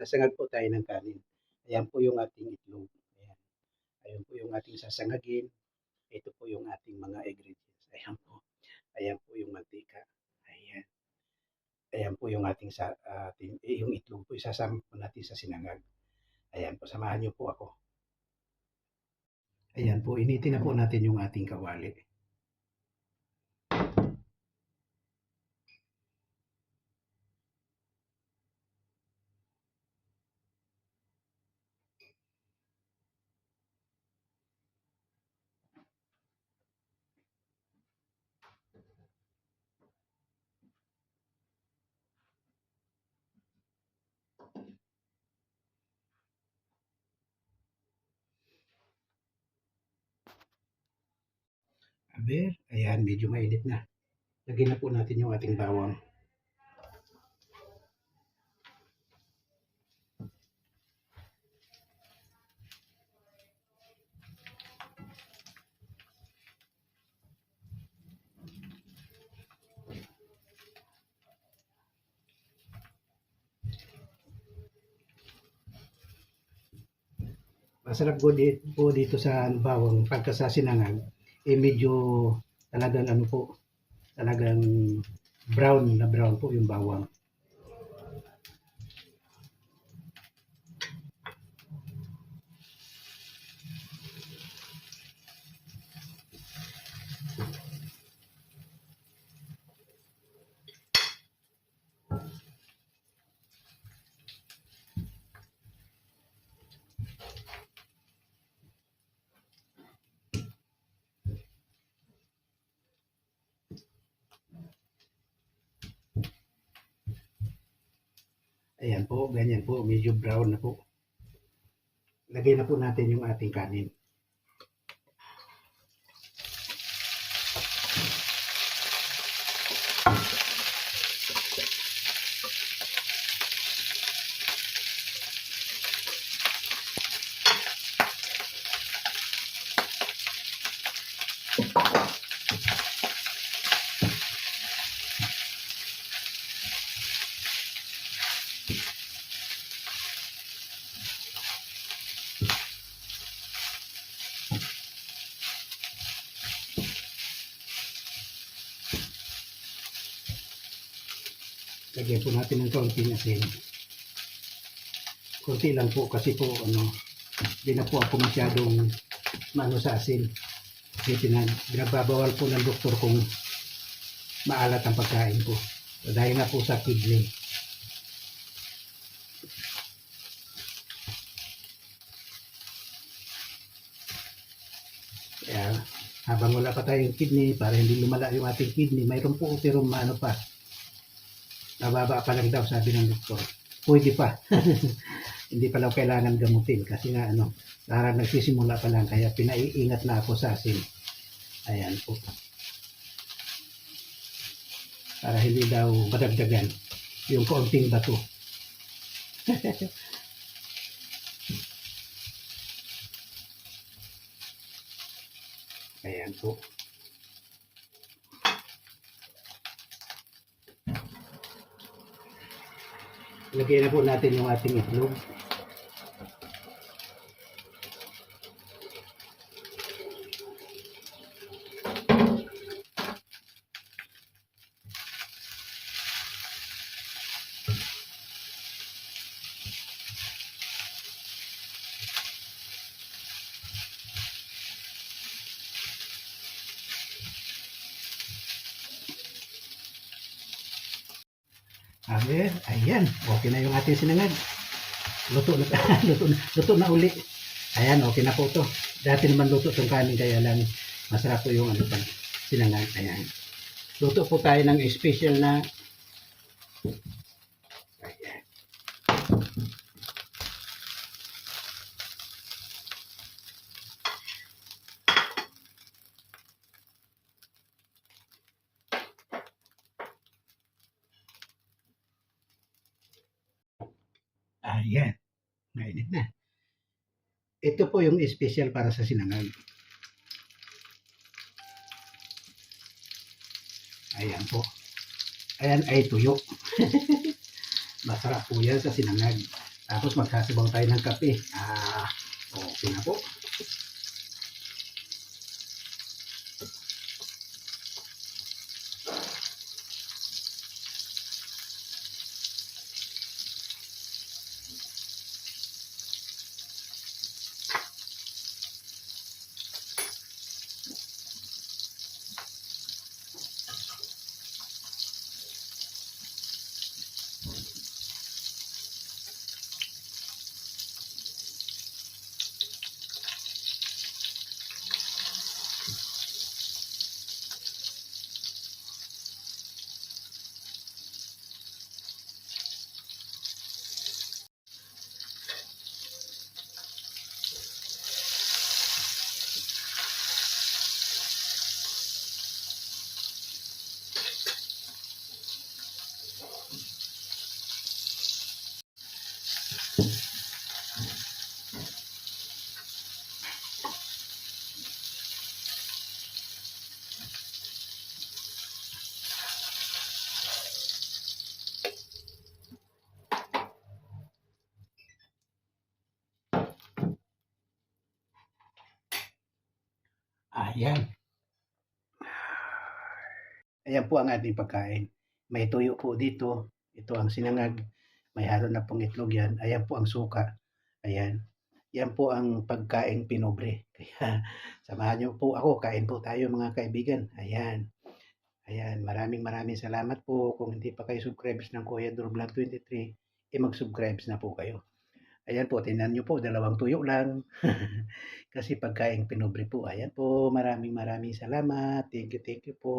Sasangag po tayo ng kanin. Ayan po yung ating itlog. Ayan. Ayan po yung ating sasangagin. Ito po yung ating mga ingredients. Ayan po. Ayan po yung mantika. Ayan. Ayan po yung yung itlog po. Isasama po natin sa sinangag. Ayan po. Samahan niyo po ako. Ayan po. Initin na po natin yung ating kawali. Ayan, medyo mainit na. Lagyan na po natin yung ating bawang. Masarap po dito sa bawang pagka sa sinangag, medyo talagang talagang brown po yung bawang. Ayan po, ganyan po, medyo brown na po. Lagay na po natin yung ating kanin. Lagyan po natin ng kaunting asin. Kunti lang po kasi po hindi na po ako masyadong sa asin. Kasi pinagbabawal po ng doktor kung maalat ang pagkain ko. So, dahil nga po sa kidney. Kaya habang wala pa tayong kidney, para hindi lumala yung ating kidney, mayroon po pero pa. Nababa pa lang daw, sabi ng doktor. Pwede pa. Hindi pa lang kailangan gamutin kasi nga parang nagsisimula pa lang kaya pinaiingat na ako sa asin. Ayan po. Para hindi daw madagdagan yung kaunting bato. Ayan po. Lagyan na po natin yung ating itlog. Ayan, okay na yung ating sinangag. Luto na uli. Ayan, okay na po to. Dati naman luto itong kanin kaya lang masarap po yung sinangag. Ayan. Luto po tayo ng special na ayan. Ayan. Mainit na. Ito po yung special para sa sinangag. Ayan po. Ayan ay tuyo. Masarap po yan sa sinangag. Tapos magsasabaw tayo ng kape. Okay na po. Ayan. Ayan po ang ating pagkain. May tuyo po dito. Ito ang sinangag. May halo na pong itlog yan. Ayan po ang suka. Ayan. Yan po ang pagkain pinobre. Kaya samahan niyo po ako. Kain po tayo mga kaibigan. Ayan. Ayan. Maraming salamat po. Kung hindi pa kayo subscribers ng Kuya Dur Vlog 23, mag-subscribe na po kayo. Ayan po, tingnan niyo po, 2 tuyo lang. Kasi pagkain pinobre po. Ayan po, maraming salamat. Thank you po.